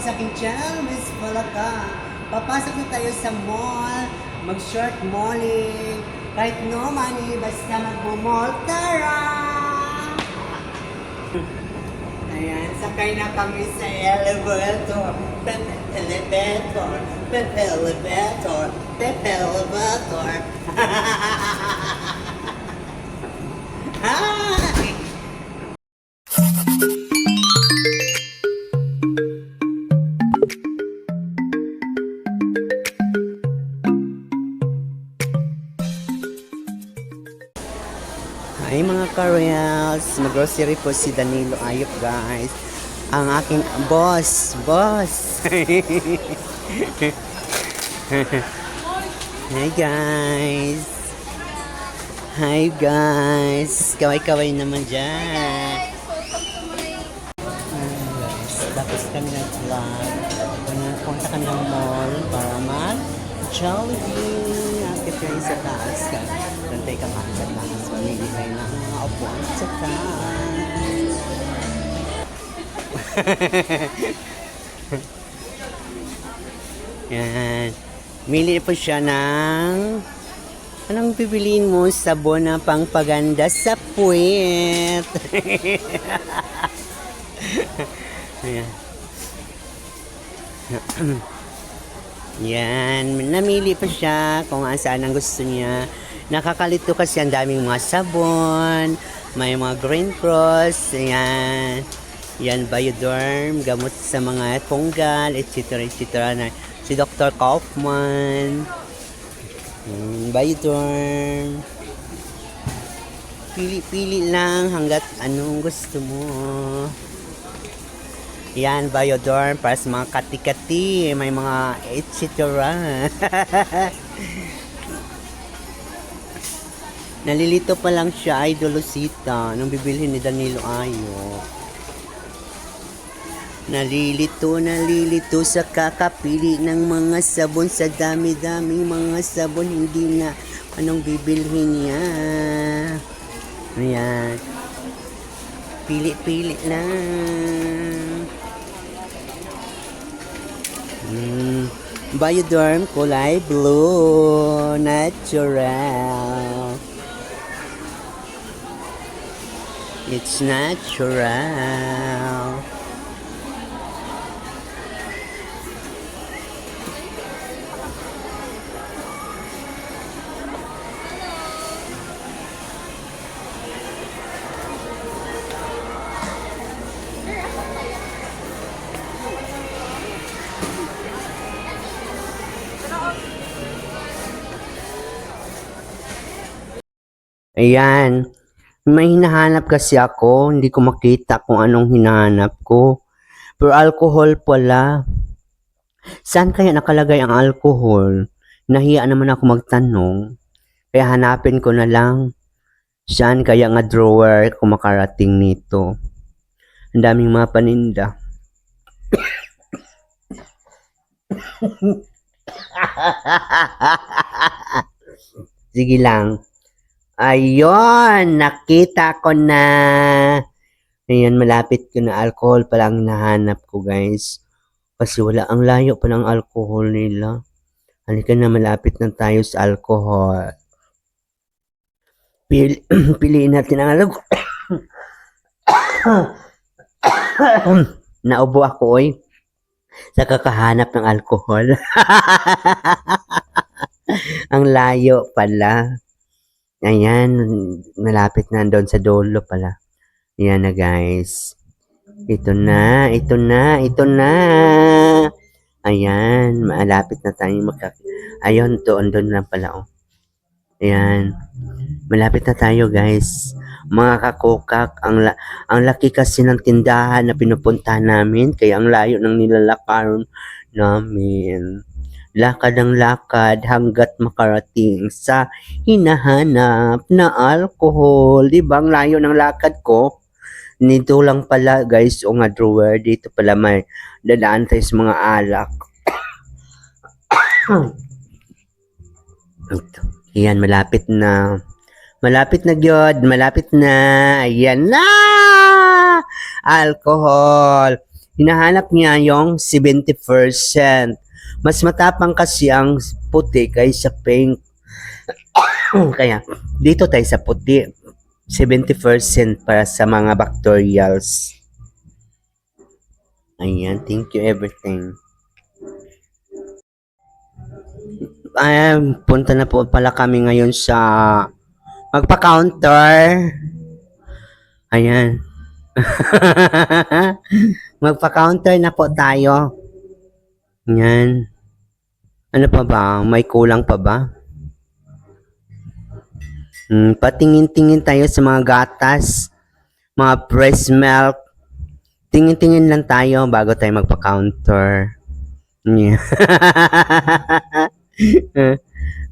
sa aking channel, Miss Palaka. Papasok na tayo sa mall, mag-short malling. Kahit no money, basta mag-mall. Tara! Ayan, sakay na kami sa elevator. Elevator, elevator, elevator. Hi! Ay mga ka-reals, mag-grocery po si Danilo Ayop guys. Ang aking boss. Hi guys. Hi guys. Kaway-kaway naman dyan. Guys, tapos kami nag-vlog. Punta kami ng mall para mag-Jollibee. Akit kayo sa taas ka. Tantay ka maan sa taas. Pamili tayo ng mga upuan sa taas. Yan. Mili po siya ng anong bibiliin mo? Sabon na pangpaganda sa puwet. Ayan. Yan. Namili pa siya kung saan ang gusto niya. Nakakalito kasi ang daming mga sabon. May mga Green Cross. Ayan. Yan, Bioderm. Gamot sa mga fungal, etc. na si Dr. Kaufman. Bioderm. Pili-pili lang hanggat anong gusto mo. Yan, Bioderm para sa mga kati-kati. May mga etc. Nalilito pa lang siya, ay Dolosita, nung bibilhin ni Danilo Ayo. Nalilito sa kakapili ng mga sabon sa dami-dami mga sabon, hindi na anong bibilhin niya. Ayan. Pili-pili lang. Bioderm kulay blue, natural. It's natural. Ayan. May hinahanap kasi ako, hindi ko makita kung anong hinahanap ko. Pero alcohol pala. Saan kaya nakalagay ang alcohol? Nahiya naman ako magtanong. Kaya hanapin ko na lang. Saan kaya nga drawer kung makarating nito? Ang daming mga paninda. Sige lang. Ayun, nakita ko na. Ayan, malapit ko na. Alcohol pa lang nahanap ko, guys. Kasi wala, ang layo pa ng alcohol nila. Halika na, malapit na tayo sa alcohol. Piliin natin ang alcohol. Naubo ako, oy. Sa kakahanap ng alcohol. Ang layo pala. Ayan, malapit na doon sa dulo pala. Ayan na guys. Ito na. Ayan, malapit na tayo ayun, doon lang pala oh. Ayan. Malapit na tayo guys. Mga kakokak, ang laki kasi ng tindahan na pinupunta namin. Kaya ang layo ng nilalakaran namin. Lakad ang lakad hanggat makarating sa hinahanap na alcohol. Diba ang layo ng lakad ko? Nito lang pala guys, o nga drawer. Dito pala may dadaan tayo sa mga alak. Ayan, malapit na. Malapit na gyud, malapit na. Ayan na! Alcohol. Hinahanap niya yung 70%. Mas matapang kasi ang puti kaysa pink. Kaya dito tayo sa puti. 70% para sa mga bacterials. Ayan, thank you everything. Punta na po pala kami ngayon sa magpa-counter. Ayan. Magpa-counter na po tayo. Ayan. Ano pa ba? May kulang pa ba? Patingin-tingin tayo sa mga gatas, mga breast milk. Tingin-tingin lang tayo bago tayo magpa-counter. Yeah.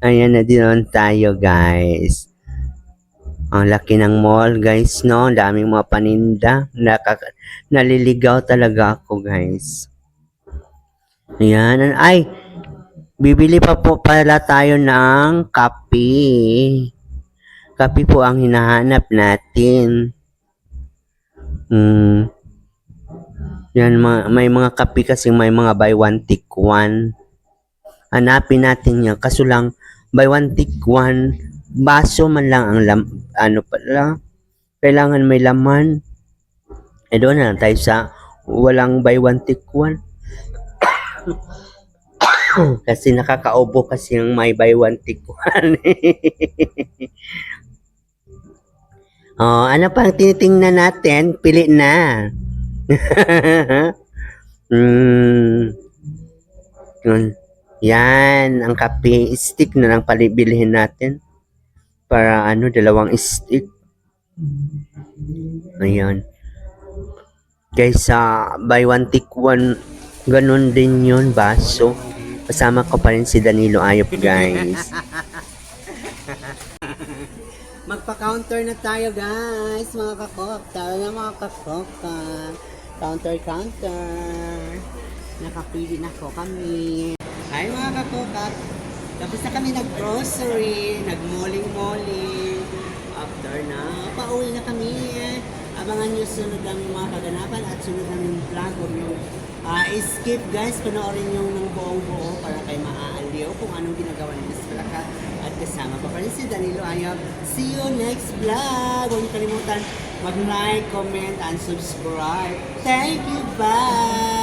Ayan na din tayo, guys. Ang laki ng mall, guys, no? Ang daming mga paninda. Naliligaw talaga ako, guys. Ayan. Ay, bibili pa po pala tayo ng kape. Kape po ang hinahanap natin. Yan, may mga kape kasi may mga buy one take one. Hanapin natin yan. Kaso lang, buy one take one, baso man lang ang ano pala, kailangan may laman. Doon na lang tayo sa walang buy one take one. Kasi nakakaubo kasi yung may buy one take one. Ano pang tinitingnan natin? Pili na. Yan, ang kape, stick na lang palibilihin natin. Para dalawang stick. Ayan. Guys, buy one take one, ganun din yun, baso. Kasama ko pa rin si Danilo Ayop, guys. Magpa-counter na tayo, guys, mga kakok. Tara na mga kakok. Counter. Nakapili na ko kami. Hi mga kakokat. Tapos na kami nag-grocery, nag-malling. After na, pauwi na kami. Abangan nyo sunod ang mga kaganapan at sunod ang yung vlog. Huwag nyo skip, guys. Panoorin nyo ng buong-buo para kayo maaaliw kung anong ginagawa ni Miss Plaka. At kasama pa rin si Danilo Ayop. See you next vlog. Huwag nyo kalimutan mag-like, comment, and subscribe. Thank you. Bye!